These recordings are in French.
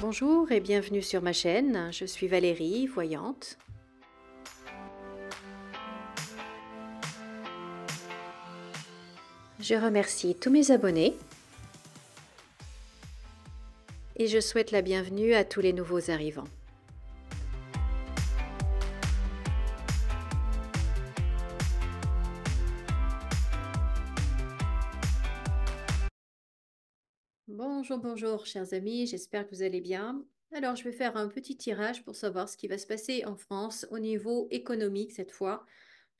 Bonjour et bienvenue sur ma chaîne, je suis Valérie, voyante. Je remercie tous mes abonnés et je souhaite la bienvenue à tous les nouveaux arrivants. Bonjour chers amis, j'espère que vous allez bien. Alors je vais faire un petit tirage pour savoir ce qui va se passer en France au niveau économique cette fois,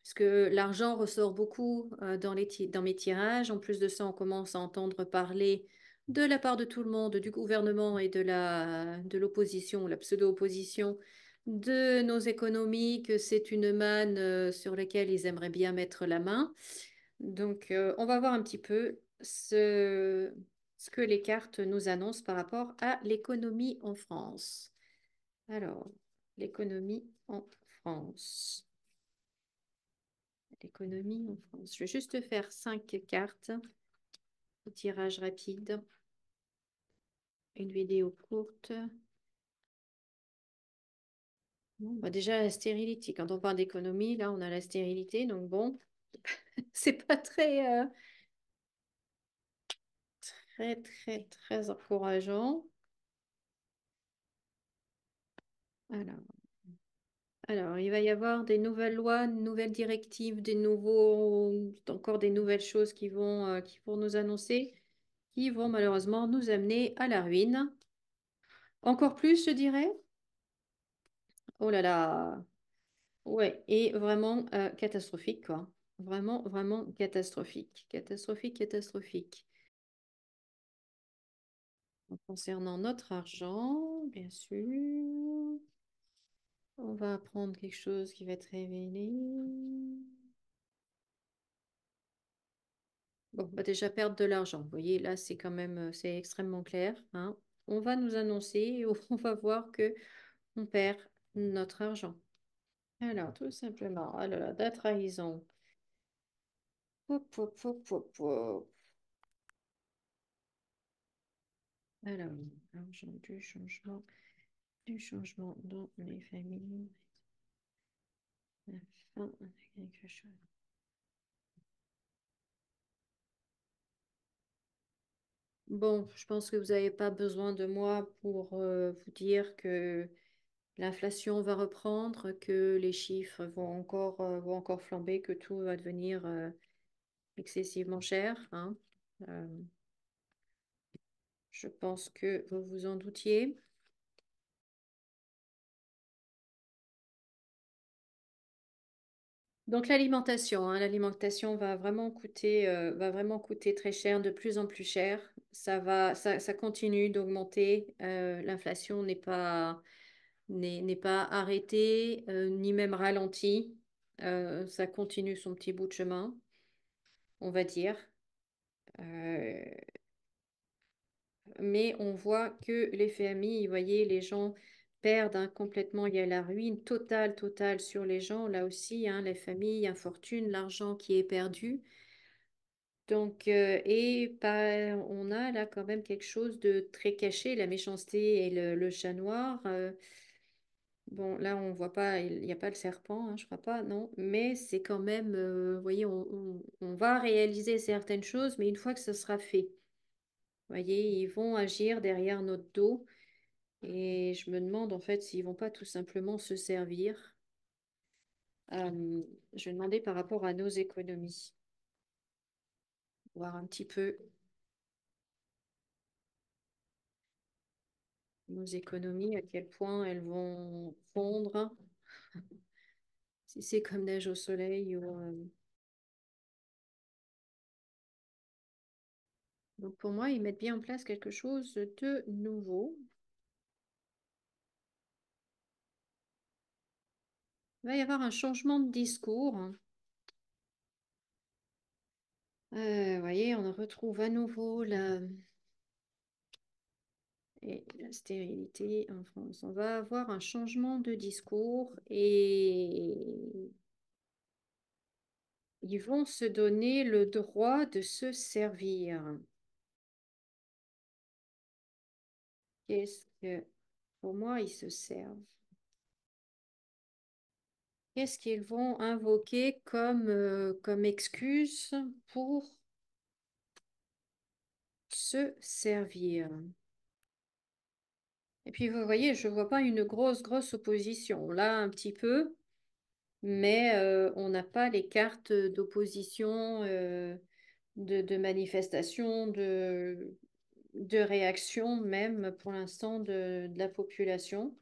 puisque l'argent ressort beaucoup dans mes tirages. En plus de ça, on commence à entendre parler de la part de tout le monde, du gouvernement et de l'opposition, la pseudo-opposition, de nos économies, que c'est une manne sur laquelle ils aimeraient bien mettre la main. Donc, on va voir un petit peu ce que les cartes nous annoncent par rapport à l'économie en France. Alors, l'économie en France. L'économie en France. Je vais juste faire 5 cartes au tirage rapide. Une vidéo courte. Bon, bah déjà, la stérilité. Quand on parle d'économie, là, on a la stérilité. Donc, bon, c'est pas très encourageant. Alors, alors, il va y avoir des nouvelles lois, de nouvelles directives, encore des nouvelles choses qui vont nous annoncer, qui vont malheureusement nous amener à la ruine. Encore plus, je dirais. Oh là là. Ouais, et vraiment catastrophique, quoi. Vraiment catastrophique. Catastrophique. Concernant notre argent, bien sûr, on va apprendre quelque chose qui va être révélé. Bon, on va déjà perdre de l'argent. Vous voyez, là, c'est quand même, c'est extrêmement clair, hein. On va nous annoncer, on va voir que on perd notre argent. Alors, tout simplement, oh là là, de la trahison. Hop, hop, hop, hop, hop. Alors, l'argent du changement dans les familles, la fin de quelque chose. Bon, je pense que vous n'avez pas besoin de moi pour vous dire que l'inflation va reprendre, que les chiffres vont encore flamber, que tout va devenir excessivement cher, hein. Euh, je pense que vous vous en doutiez. Donc l'alimentation, hein, l'alimentation va vraiment coûter très cher, de plus en plus cher. Ça continue d'augmenter. L'inflation n'est pas arrêtée, ni même ralentie. Ça continue son petit bout de chemin, on va dire. Euh, mais on voit que les familles, vous voyez, les gens perdent hein, complètement. Il y a la ruine totale sur les gens. Là aussi, hein, les familles, infortune, l'argent qui est perdu. Donc, on a là quand même quelque chose de très caché, la méchanceté et le chat noir. Bon, là, on voit pas, il n'y a pas le serpent, hein, je crois pas, non. Mais c'est quand même, vous voyez, on va réaliser certaines choses, mais une fois que ce sera fait, vous voyez, ils vont agir derrière notre dos. Et je me demande en fait s'ils vont pas tout simplement se servir. Je vais demander par rapport à nos économies, voir un petit peu nos économies, à quel point elles vont fondre, si c'est comme neige au soleil Donc pour moi, ils mettent bien en place quelque chose de nouveau. Il va y avoir un changement de discours. Vous voyez, on retrouve à nouveau la stérilité en France. On va avoir un changement de discours et ils vont se donner le droit de se servir. Qu'est-ce que, pour moi, ils se servent? Qu'est-ce qu'ils vont invoquer comme excuse pour se servir? Et puis, vous voyez, je ne vois pas une grosse opposition. Là, un petit peu, mais on n'a pas les cartes d'opposition, de manifestation, de réaction même pour l'instant de la population.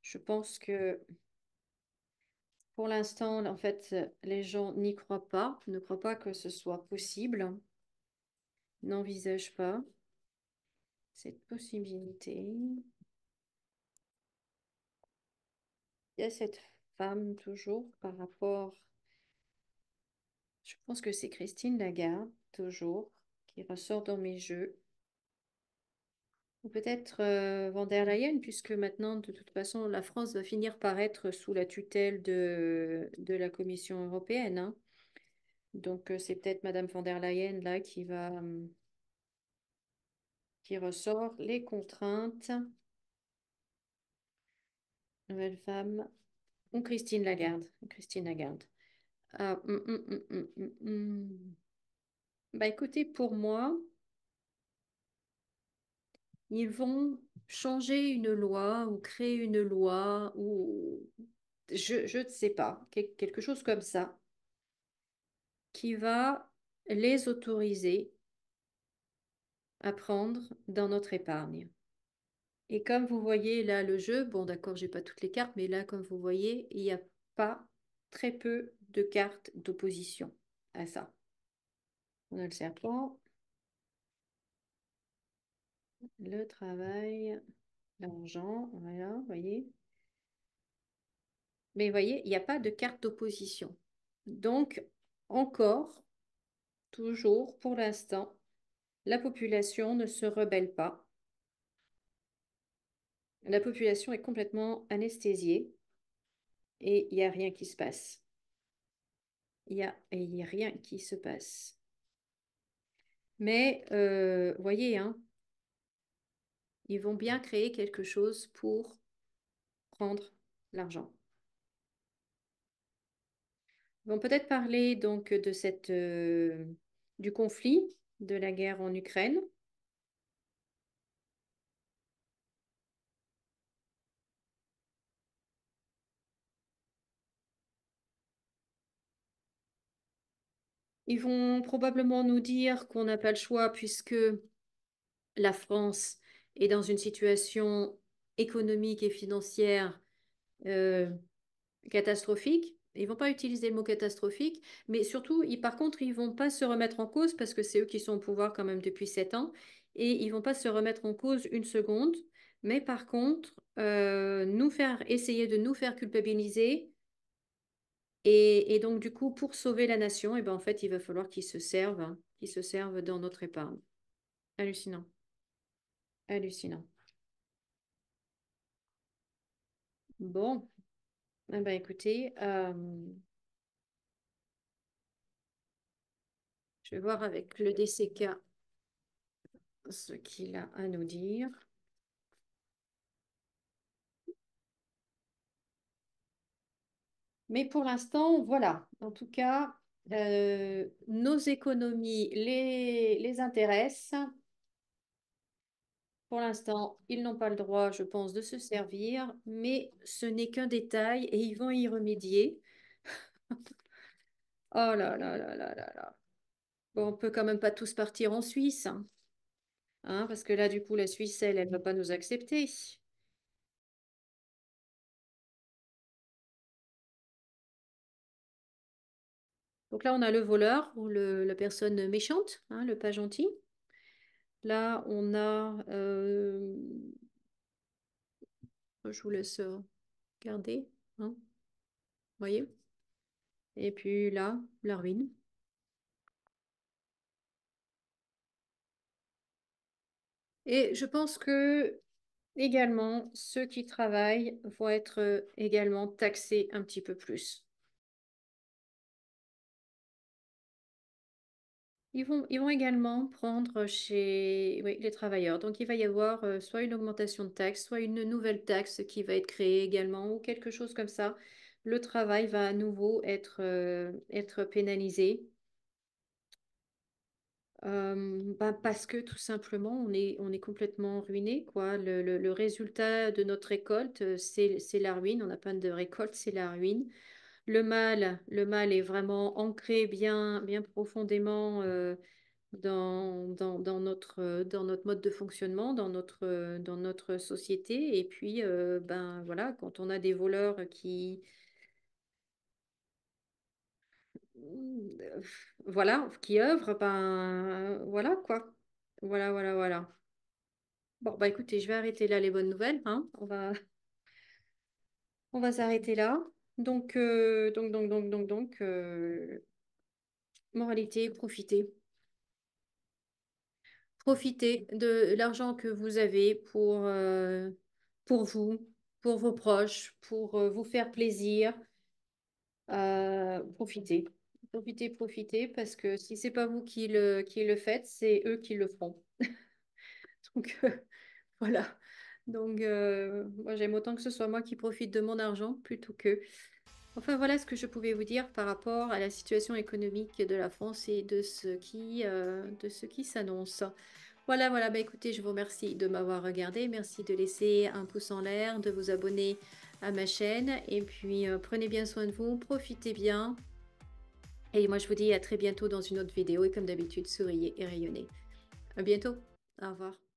Je pense que pour l'instant, en fait, les gens n'y croient pas, ne croient pas que ce soit possible, n'envisagent pas cette possibilité. Il y a cette femme toujours par rapport, je pense que c'est Christine Lagarde, toujours, qui ressort dans mes jeux. Ou peut-être Van der Leyen, puisque maintenant, de toute façon, la France va finir par être sous la tutelle de la Commission européenne, hein. Donc, c'est peut-être Madame Van der Leyen, là, qui ressort les contraintes. Nouvelle femme. Ou Christine Lagarde. Christine Lagarde. Ah, Bah écoutez, pour moi, ils vont changer une loi ou créer une loi ou je ne sais pas, quelque chose comme ça, qui va les autoriser à prendre dans notre épargne. Et comme vous voyez là le jeu, bon d'accord, j'ai pas toutes les cartes, mais là comme vous voyez, il n'y a pas très peu de cartes d'opposition à ça. On a le serpent, le travail, l'argent, voilà, vous voyez. Mais vous voyez, il n'y a pas de carte d'opposition. Donc, encore, toujours, pour l'instant, la population ne se rebelle pas. La population est complètement anesthésiée et il n'y a rien qui se passe. Il y a rien qui se passe. Mais, voyez, hein, ils vont bien créer quelque chose pour prendre l'argent. Ils vont peut-être parler donc de du conflit, de la guerre en Ukraine. Ils vont probablement nous dire qu'on n'a pas le choix puisque la France est dans une situation économique et financière euh, catastrophique. Ils vont pas utiliser le mot catastrophique, mais surtout, par contre, ils vont pas se remettre en cause parce que c'est eux qui sont au pouvoir quand même depuis 7 ans et ils vont pas se remettre en cause une seconde. Mais par contre, essayer de nous faire culpabiliser et donc du coup, pour sauver la nation, et ben en fait, il va falloir qu'ils se servent dans notre épargne. Hallucinant, hallucinant. Bon, eh ben écoutez, je vais voir avec le DCK ce qu'il a à nous dire. Mais pour l'instant, voilà. En tout cas, nos économies les intéressent. Pour l'instant, ils n'ont pas le droit, je pense, de se servir, mais ce n'est qu'un détail et ils vont y remédier. Oh là là là là là là. Bon, on peut quand même pas tous partir en Suisse, hein, parce que là, du coup, la Suisse, elle va pas nous accepter. Donc là, on a le voleur ou la personne méchante, hein, le pas gentil. Là, on a, je vous laisse regarder, hein, voyez. Et puis là, la ruine. Et je pense que également, ceux qui travaillent vont être également taxés un petit peu plus. Ils vont également prendre chez oui, les travailleurs. Donc, il va y avoir soit une augmentation de taxes, soit une nouvelle taxe qui va être créée également, ou quelque chose comme ça. Le travail va à nouveau être pénalisé. Ben, parce que tout simplement, on est complètement ruiné, quoi. Le résultat de notre récolte, c'est la ruine. On n'a pas de récolte, c'est la ruine. Le mal est vraiment ancré bien, bien profondément dans notre mode de fonctionnement, dans notre société. Et puis, ben voilà, quand on a des voleurs euh, voilà, qui œuvrent, ben voilà quoi. Voilà, voilà, voilà. Bon, bah écoutez, je vais arrêter là les bonnes nouvelles, hein. On va s'arrêter là. Donc, moralité, profitez. Profitez de l'argent que vous avez pour vous, pour vos proches, pour vous faire plaisir. Profitez. Profitez, profitez, parce que si c'est pas vous qui le faites, c'est eux qui le feront. Donc, voilà. Donc, moi, j'aime autant que ce soit moi qui profite de mon argent plutôt que... Enfin, voilà ce que je pouvais vous dire par rapport à la situation économique de la France et de ce qui s'annonce. Voilà, voilà. Bah, écoutez, je vous remercie de m'avoir regardé. Merci de laisser un pouce en l'air, de vous abonner à ma chaîne. Et puis, prenez bien soin de vous, profitez bien. Et moi, je vous dis à très bientôt dans une autre vidéo. Et comme d'habitude, souriez et rayonnez. À bientôt. Au revoir.